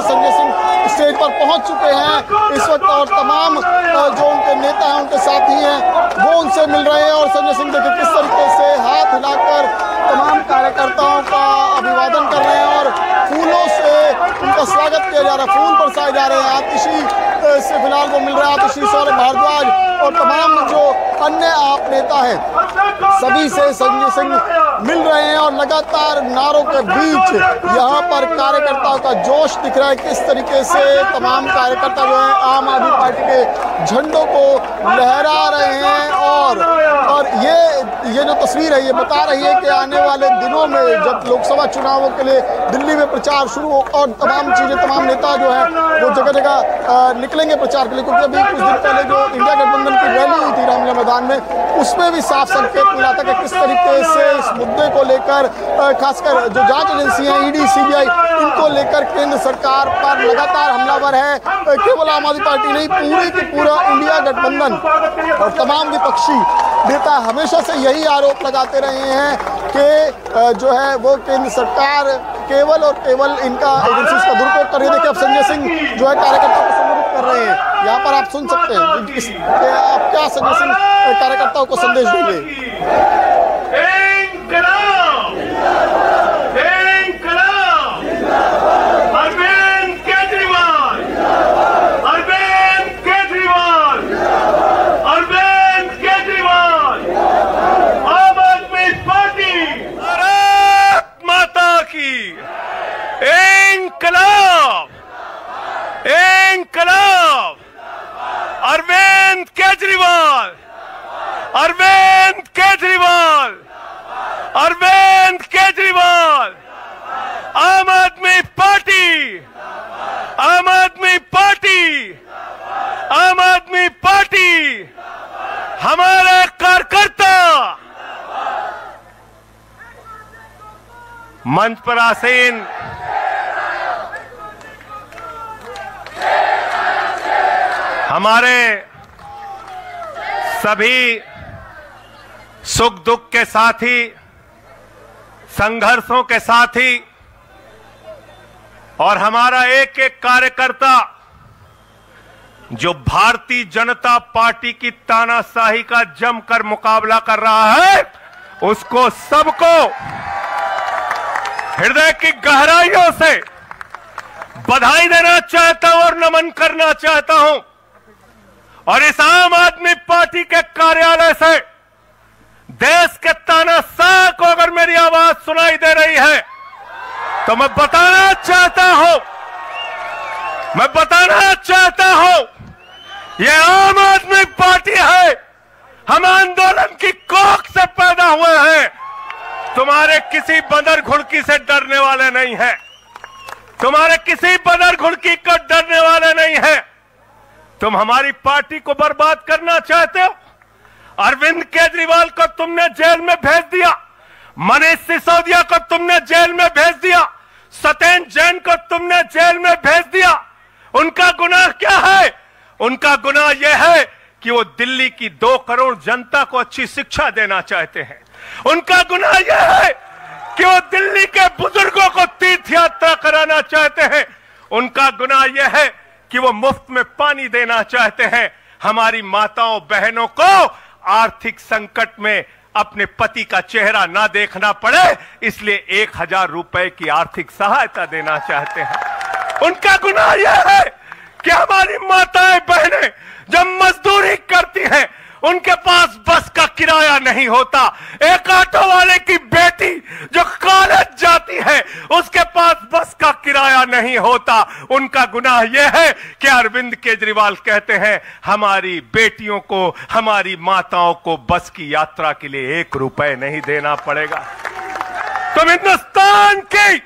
Sanjay Singh stage पर पहुंच चुके हैं इस वक्त, और तमाम जो उनके नेता हैं, उनके साथी हैं, वो उनसे मिल रहे हैं। और संजय सिंह देखिए किस तरीके से हाथ हिलाकर तमाम कार्यकर्ताओं का अभिवादन कर रहे हैं और फूलों से उनका स्वागत किया जा रहा है, फूल बरसाए जा रहे हैं। आतिशी से फिलहाल वो मिल रहा है, आतिशी सौरभ भारद्वाज और तमाम जो अन्य आप नेता हैं, सभी से संजय सिंह मिल रहे हैं। और लगातार नारों के बीच यहाँ पर कार्यकर्ताओं का जोश दिख रहा है, किस तरीके से तमाम कार्यकर्ता जो है आम आदमी पार्टी के झंडों को लहरा रहे हैं। और ये जो तस्वीर है ये बता रही है कि आने वाले दिनों में जब लोकसभा चुनावों के लिए दिल्ली में प्रचार शुरू हो और तमाम चीजें, तमाम नेता जो है वो जगह जगह निकलेंगे प्रचार के लिए, क्योंकि अभी कुछ दिन पहले जो इंडिया गठबंधन की रैली हुई थी रामलीला मैदान में, उसमें भी साफ संकेत मिला था कि किस तरीके से इस मुद्दे को लेकर खासकर जो जांच एजेंसियां ईडी सीबीआई इनको लेकर केंद्र सरकार पर लगातार हमलावर है। केवल आम आदमी पार्टी नहीं, पूरी की पूरा इंडिया गठबंधन और तमाम विपक्षी नेता हमेशा से यही आरोप लगाते रहे हैं कि जो है वो केंद्र सरकार केवल और केवल इनका एजेंसी का दुरुपयोग कर रही है। देखिए अब संजय सिंह जो है कार्यकर्ताओं को संबोधित कर रहे हैं, यहाँ पर आप सुन सकते हैं आप क्या संजय सिंह कार्यकर्ताओं को संदेश देंगे। अरविंद केजरीवाल, अरविंद केजरीवाल, अरविंद केजरीवाल, आम आदमी पार्टी, आम आदमी पार्टी, आम आदमी पार्टी, हमारे कार्यकर्ता। मंच पर आसीन हमारे सभी सुख दुख के साथी, संघर्षों के साथी और हमारा एक एक कार्यकर्ता जो भारतीय जनता पार्टी की तानाशाही का जमकर मुकाबला कर रहा है, उसको सबको हृदय की गहराइयों से बधाई देना चाहता हूं और नमन करना चाहता हूं। और इस आम आदमी पार्टी के कार्यालय से देश के तानाशाह को अगर मेरी आवाज सुनाई दे रही है तो मैं बताना चाहता हूं ये आम आदमी पार्टी है। हम आंदोलन की कोख से पैदा हुए हैं, तुम्हारे किसी बंदर घुड़की से डरने वाले नहीं है, तुम्हारे किसी बंदर घुड़की को डरने वाले नहीं है। तुम हमारी पार्टी को बर्बाद करना चाहते हो। अरविंद केजरीवाल को तुमने जेल में भेज दिया, मनीष सिसोदिया को तुमने जेल में भेज दिया, सत्येंद्र जैन को तुमने जेल में भेज दिया। उनका गुनाह क्या है? उनका गुनाह यह है कि वो दिल्ली की 2 करोड़ जनता को अच्छी शिक्षा देना चाहते हैं। उनका गुनाह यह है कि वो दिल्ली के बुजुर्गों को तीर्थ यात्रा कराना चाहते हैं। उनका गुनाह यह है कि वो मुफ्त में पानी देना चाहते हैं। हमारी माताओं बहनों को आर्थिक संकट में अपने पति का चेहरा ना देखना पड़े, इसलिए 1000 रुपए की आर्थिक सहायता देना चाहते हैं। उनका गुनाह यह है कि हमारी माताएं बहनें जब मजदूरी करती हैं, उनके पास बस का किराया नहीं होता। एक ऑटो वाले की बेटी जो कॉलेज जाती है, उसके पास बस का किराया नहीं होता। उनका गुनाह यह है कि अरविंद केजरीवाल कहते हैं हमारी बेटियों को, हमारी माताओं को बस की यात्रा के लिए 1 रुपए नहीं देना पड़ेगा। तुम हिंदुस्तान की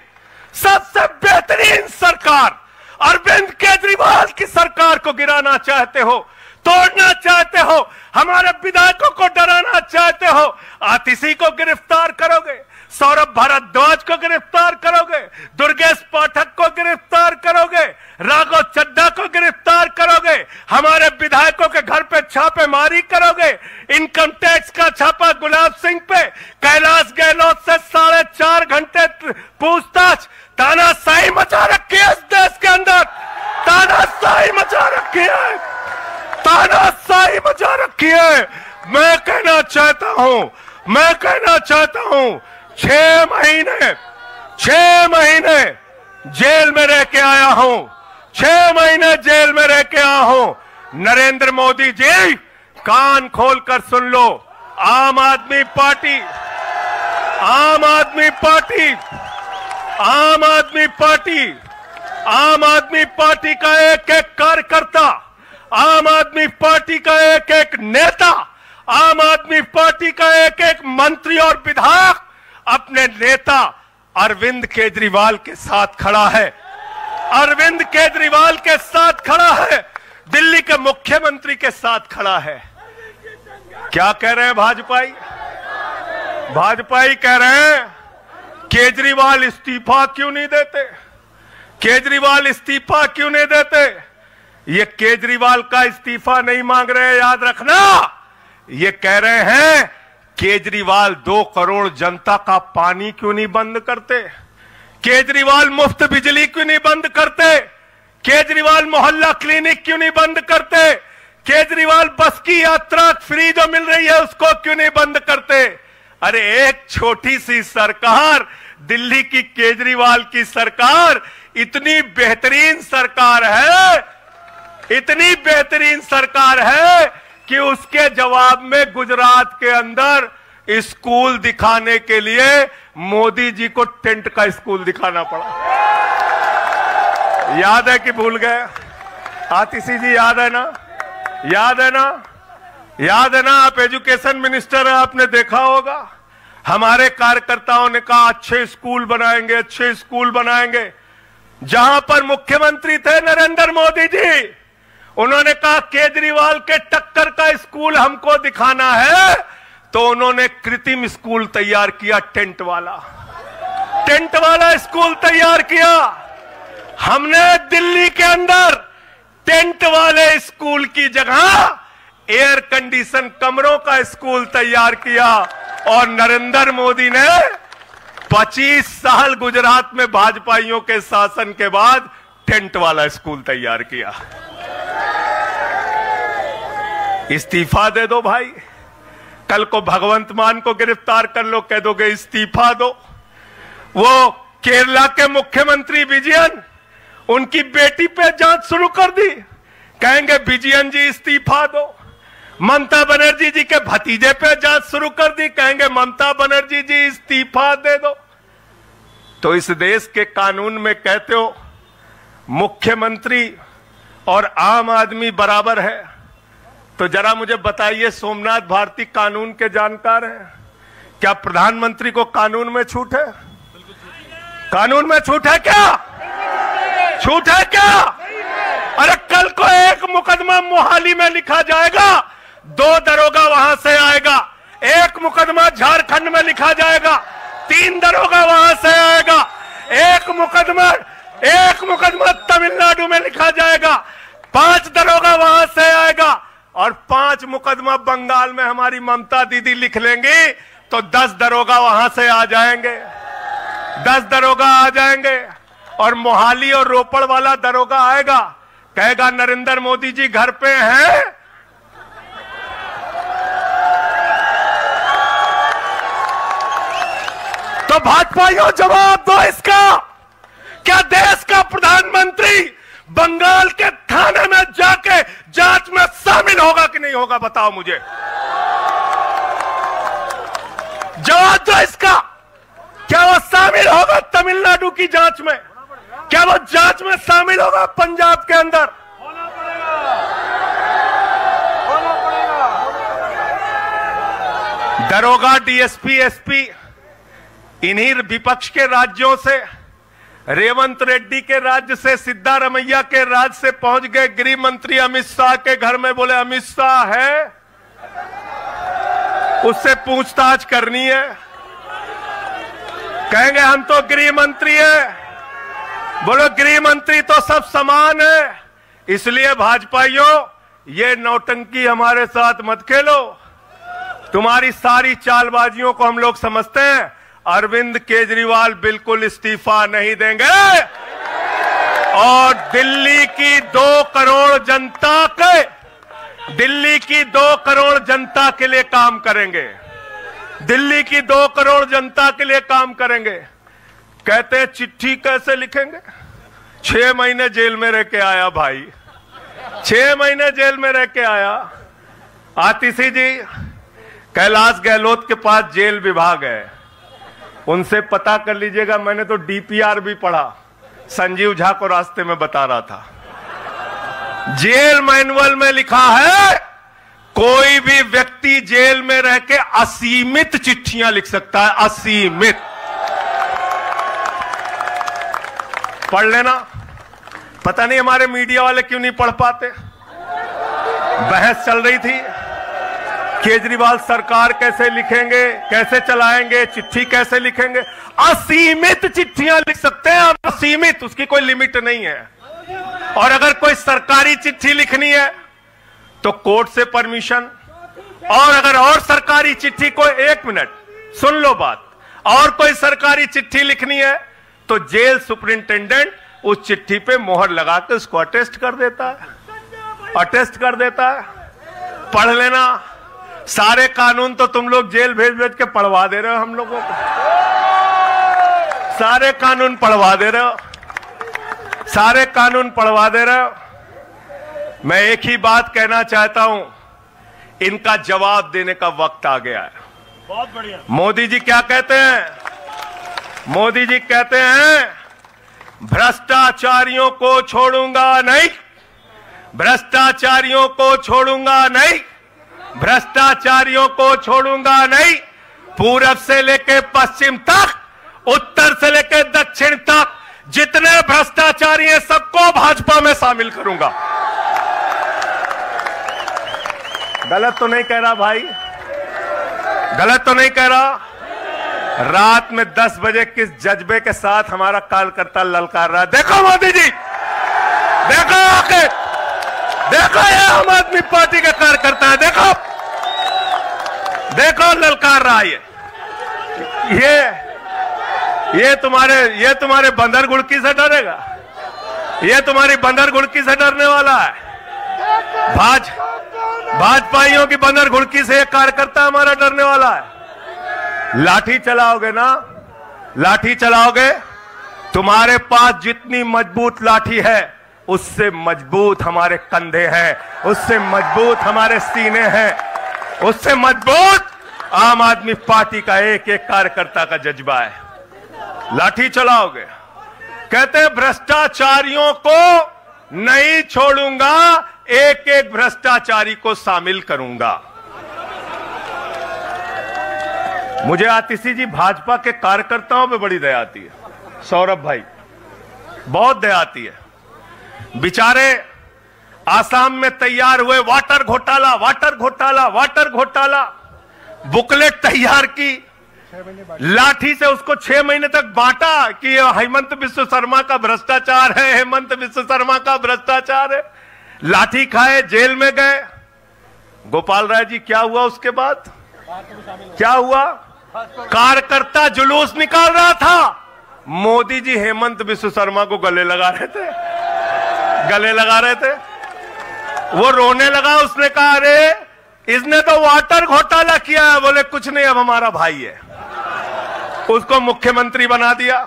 सबसे बेहतरीन सरकार अरविंद केजरीवाल की सरकार को गिराना चाहते हो, तोड़ना चाहते हो, हमारे विधायकों को डराना चाहते हो। आतिशी को गिरफ्तार करोगे, सौरभ भारद्वाज को गिरफ्तार करोगे, दुर्गेश पाठक को गिरफ्तार करोगे, राघव चड्ढा को गिरफ्तार करोगे, हमारे विधायकों के घर पे छापेमारी करोगे, इनकम टैक्स का छापा गुलाब सिंह पे, कैलाश गहलोत से 4.5 घंटे पूछताछ, तानाशाही मचा रखी है इस देश के अंदर। तानाशाही मचा रखी है। मैं कहना चाहता हूं 6 महीने जेल में रह के आया हूं, 6 महीने जेल में रह के आया हूं। नरेंद्र मोदी जी, कान खोलकर सुन लो, आम आदमी पार्टी का एक एक कार्यकर्ता, आम आदमी पार्टी का एक एक नेता, आम आदमी पार्टी का एक एक मंत्री और विधायक अपने नेता अरविंद केजरीवाल के साथ खड़ा है, अरविंद केजरीवाल के साथ खड़ा है, दिल्ली के मुख्यमंत्री के साथ खड़ा है। क्या कह रहे हैं भाजपाई कह रहे हैं केजरीवाल इस्तीफा क्यों नहीं देते, केजरीवाल इस्तीफा क्यों नहीं देते। ये केजरीवाल का इस्तीफा नहीं मांग रहे, याद रखना, ये कह रहे हैं केजरीवाल 2 करोड़ जनता का पानी क्यों नहीं बंद करते, केजरीवाल मुफ्त बिजली क्यों नहीं बंद करते, केजरीवाल मोहल्ला क्लिनिक क्यों नहीं बंद करते, केजरीवाल बस की यात्रा फ्री जो मिल रही है उसको क्यों नहीं बंद करते। अरे एक छोटी सी सरकार, दिल्ली की केजरीवाल की सरकार इतनी बेहतरीन सरकार है कि उसके जवाब में गुजरात के अंदर स्कूल दिखाने के लिए मोदी जी को टेंट का स्कूल दिखाना पड़ा। याद है कि भूल गए? आतिशी जी याद है ना? याद है ना? आप एजुकेशन मिनिस्टर हैं, आपने देखा होगा। हमारे कार्यकर्ताओं ने कहा अच्छे स्कूल बनाएंगे। जहां पर मुख्यमंत्री थे नरेंद्र मोदी जी, उन्होंने कहा केजरीवाल के टक्कर का स्कूल हमको दिखाना है, तो उन्होंने कृत्रिम स्कूल तैयार किया, टेंट वाला स्कूल तैयार किया। हमने दिल्ली के अंदर टेंट वाले स्कूल की जगह एयर कंडीशन कमरों का स्कूल तैयार किया, और नरेंद्र मोदी ने 25 साल गुजरात में भाजपाइयों के शासन के बाद टेंट वाला स्कूल तैयार किया। इस्तीफा दे दो भाई, कल को भगवंत मान को गिरफ्तार कर लो, कह दोगे इस्तीफा दो। वो केरला के मुख्यमंत्री विजयन, उनकी बेटी पे जांच शुरू कर दी, कहेंगे विजयन जी इस्तीफा दो। ममता बनर्जी जी के भतीजे पे जांच शुरू कर दी, कहेंगे ममता बनर्जी जी इस्तीफा दे दो। तो इस देश के कानून में कहते हो मुख्यमंत्री और आम आदमी बराबर है, तो जरा मुझे बताइए, सोमनाथ भारती कानून के जानकार हैं, क्या प्रधानमंत्री को कानून में छूट है? कानून में छूट है क्या? अरे कल को एक मुकदमा मोहाली में लिखा जाएगा, 2 दरोगा वहां से आएगा, एक मुकदमा झारखंड में लिखा जाएगा, 3 दरोगा वहां से आएगा, एक मुकदमा तमिलनाडु में लिखा जाएगा, 5 दरोगा वहां से आएगा, और 5 मुकदमा बंगाल में हमारी ममता दीदी लिख लेंगी, तो 10 दरोगा वहां से आ जाएंगे, 10 दरोगा आ जाएंगे। और मोहाली और रोपड़ वाला दरोगा आएगा, कहेगा नरेंद्र मोदी जी घर पे हैं। तो भाजपाइयों जवाब दो इसका, क्या देश का प्रधानमंत्री बंगाल के थाने में जाके जांच में शामिल होगा कि नहीं होगा? बताओ मुझे, जवाब दो इसका। क्या वो शामिल होगा तमिलनाडु की जांच में? क्या वो जांच में शामिल होगा पंजाब के अंदर? दरोगा, डीएसपी, एसपी इन्हीं विपक्ष के राज्यों से, रेवंत रेड्डी के राज्य से, सिद्धारमैया के राज्य से पहुंच गए गृह मंत्री अमित शाह के घर में। बोले अमित शाह है, उससे पूछताछ करनी है। कहेंगे हम तो गृह मंत्री है। बोलो गृह मंत्री तो सब समान है। इसलिए भाजपाइयों, ये नौटंकी हमारे साथ मत खेलो। तुम्हारी सारी चालबाजियों को हम लोग समझते हैं। अरविंद केजरीवाल बिल्कुल इस्तीफा नहीं देंगे, और दिल्ली की 2 करोड़ जनता के दिल्ली की 2 करोड़ जनता के लिए काम करेंगे, दिल्ली की 2 करोड़ जनता के लिए काम करेंगे। कहते हैं चिट्ठी कैसे लिखेंगे? 6 महीने जेल में रह के आया भाई, 6 महीने जेल में रह के आया। आतिशी जी, कैलाश गहलोत के पास जेल विभाग है, उनसे पता कर लीजिएगा। मैंने तो डीपीआर भी पढ़ा, संजीव झा को रास्ते में बता रहा था। जेल मैनुअल में लिखा है कोई भी व्यक्ति जेल में रह के असीमित चिट्ठियां लिख सकता है, असीमित। पढ़ लेना। पता नहीं हमारे मीडिया वाले क्यों नहीं पढ़ पाते। बहस चल रही थी, केजरीवाल सरकार कैसे लिखेंगे, कैसे चलाएंगे, चिट्ठी कैसे लिखेंगे। असीमित चिट्ठियां लिख सकते हैं आप, असीमित, उसकी कोई लिमिट नहीं है। और अगर कोई सरकारी चिट्ठी लिखनी है तो कोर्ट से परमिशन, और अगर और सरकारी चिट्ठी को, 1 मिनट सुन लो बात, और कोई सरकारी चिट्ठी लिखनी है तो जेल सुपरिंटेंडेंट उस चिट्ठी पे मोहर लगा के उसको अटेस्ट कर देता है, अटेस्ट कर देता है। पढ़ लेना। सारे कानून तो तुम लोग जेल भेज भेज के पढ़वा दे रहे हो हम लोगों को, सारे कानून पढ़वा दे रहे हो, सारे कानून पढ़वा दे रहे हो। मैं एक ही बात कहना चाहता हूं, इनका जवाब देने का वक्त आ गया है। बहुत बढ़िया। मोदी जी क्या कहते हैं? मोदी जी कहते हैं भ्रष्टाचारियों को छोड़ूंगा नहीं, भ्रष्टाचारियों को छोड़ूंगा नहीं, भ्रष्टाचारियों को छोड़ूंगा नहीं। पूरब से लेकर पश्चिम तक, उत्तर से लेकर दक्षिण तक जितने भ्रष्टाचारी हैं सबको भाजपा में शामिल करूंगा। गलत तो नहीं कह रहा भाई? गलत तो नहीं कह रहा? रात में 10 बजे किस जज्बे के साथ हमारा कार्यकर्ता ललकार रहा है। देखो मोदी जी, देखो आके, देखो ये आम आदमी पार्टी के कार्यकर्ता है, देखो देखो ललकार रहा है। ये तुम्हारे बंदर गुड़की से डरेगा? ये तुम्हारी बंदर गुड़की से डरने वाला है? भाजपाइयों की बंदर गुड़की से एक कार्यकर्ता हमारा डरने वाला है? लाठी चलाओगे ना, लाठी चलाओगे। तुम्हारे पास जितनी मजबूत लाठी है उससे मजबूत हमारे कंधे हैं, उससे मजबूत हमारे सीने हैं, उससे मजबूत आम आदमी पार्टी का एक एक कार्यकर्ता का जज्बा है। लाठी चलाओगे। कहते हैं भ्रष्टाचारियों को नहीं छोड़ूंगा, एक एक भ्रष्टाचारी को शामिल करूंगा। मुझे आतिशी जी, भाजपा के कार्यकर्ताओं पे बड़ी दया आती है। सौरभ भाई, बहुत दया आती है। बेचारे आसाम में तैयार हुए, वाटर घोटाला, वाटर घोटाला, वाटर घोटाला, बुकलेट तैयार की, लाठी से उसको 6 महीने तक बांटा कि हेमंत बिस्व शर्मा का भ्रष्टाचार है, हेमंत बिस्व शर्मा का भ्रष्टाचार है। लाठी खाए, जेल में गए। गोपाल राय जी, क्या हुआ उसके बाद? क्या हुआ? कार्यकर्ता जुलूस निकाल रहा था, मोदी जी हेमंत बिस्व शर्मा को गले लगा रहे थे, गले लगा रहे थे। वो रोने लगा, उसने कहा अरे इसने तो वाटर घोटाला किया है। बोले कुछ नहीं, अब हमारा भाई है। उसको मुख्यमंत्री बना दिया,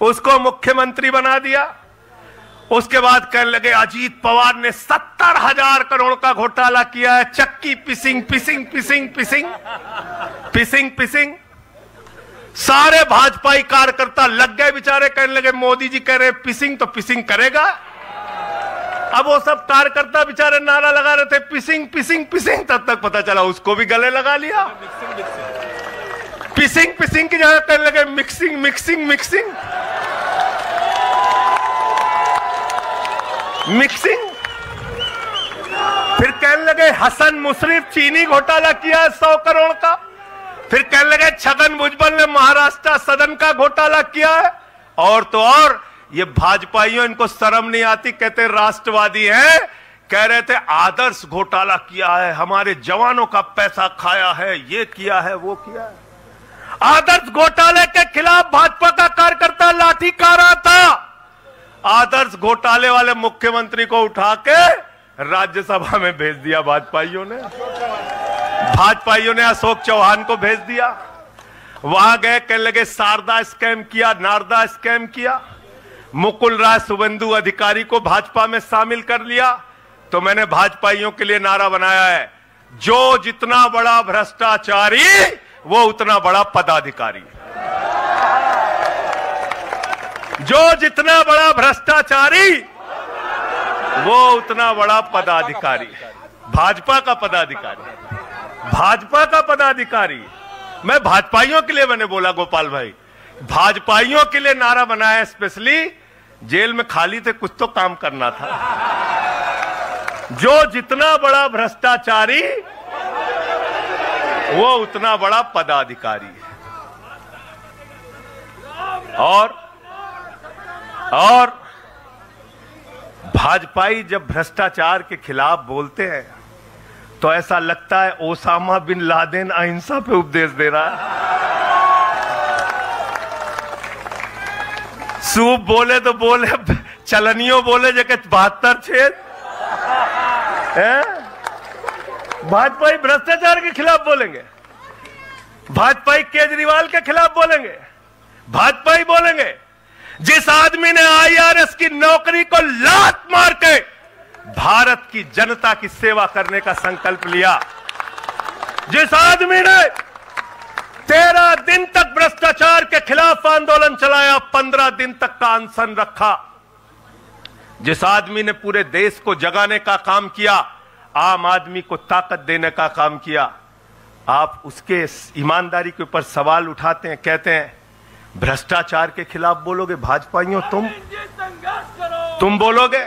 उसको मुख्यमंत्री बना दिया। उसके बाद कहने लगे अजीत पवार ने 70,000 करोड़ का घोटाला किया है, चक्की पिसिंग पिसिंग पिसिंग पिसिंग पिसिंग पिसिंग। सारे भाजपाई कार्यकर्ता लग गए बेचारे, कहने लगे मोदी जी कह रहे पिसिंग तो पिसिंग करेगा। अब वो सब कार्यकर्ता बेचारे नारा लगा रहे थे पिसिंग पिसिंग पिसिंग, तब तक पता चला उसको भी गले लगा लिया। पिसिंग पिसिंग की जगह कहने लगे मिक्सिंग मिक्सिंग मिक्सिंग मिक्सिंग। फिर कहने लगे हसन मुशर्रफ चीनी घोटाला किया है 100 करोड़ का। फिर कहने लगे छगन भुजबल ने महाराष्ट्र सदन का घोटाला किया है। और तो और ये भाजपाइयों, इनको शर्म नहीं आती, कहते राष्ट्रवादी हैं, कह रहे थे आदर्श घोटाला किया है, हमारे जवानों का पैसा खाया है, ये किया है, वो किया है। आदर्श घोटाले के खिलाफ भाजपा का कार्यकर्ता लाठी खा रहा था। आदर्श घोटाले वाले मुख्यमंत्री को उठा के राज्यसभा में भेज दिया भाजपाइयों ने अशोक चौहान को भेज दिया। वहां गए, कहने लगे शारदा स्कैम किया, नारदा स्कैम किया। मुकुल राय शुभेंदु अधिकारी को भाजपा में शामिल कर लिया। तो मैंने भाजपाइयों के लिए नारा बनाया है, जो जितना बड़ा भ्रष्टाचारी वो उतना बड़ा पदाधिकारी। जो जितना बड़ा भ्रष्टाचारी वो उतना बड़ा पदाधिकारी। भाजपा का पदाधिकारी। मैं भाजपाइयों के लिए मैंने बोला, गोपाल भाई, भाजपाइयों के लिए नारा बनाया स्पेशली। जेल में खाली थे, कुछ तो काम करना था। जो जितना बड़ा भ्रष्टाचारी वो उतना बड़ा पदाधिकारी। और भाजपाई जब भ्रष्टाचार के खिलाफ बोलते हैं तो ऐसा लगता है ओसामा बिन लादेन अहिंसा पे उपदेश दे रहा है। सूप बोले तो बोले, चलनियों बोले जगह 72 छेद। भाजपाई भ्रष्टाचार के खिलाफ बोलेंगे, भाजपाई केजरीवाल के खिलाफ बोलेंगे, भाजपाई बोलेंगे जिस आदमी ने IRS की नौकरी को लात मार के भारत की जनता की सेवा करने का संकल्प लिया, जिस आदमी ने 13 दिन तक भ्रष्टाचार के खिलाफ आंदोलन चलाया, 15 दिन तक का अनशन रखा, जिस आदमी ने पूरे देश को जगाने का काम किया, आम आदमी को ताकत देने का काम किया, आप उसके ईमानदारी के ऊपर सवाल उठाते हैं, कहते हैं भ्रष्टाचार के खिलाफ बोलोगे भाजपाइयों, तुम बोलोगे।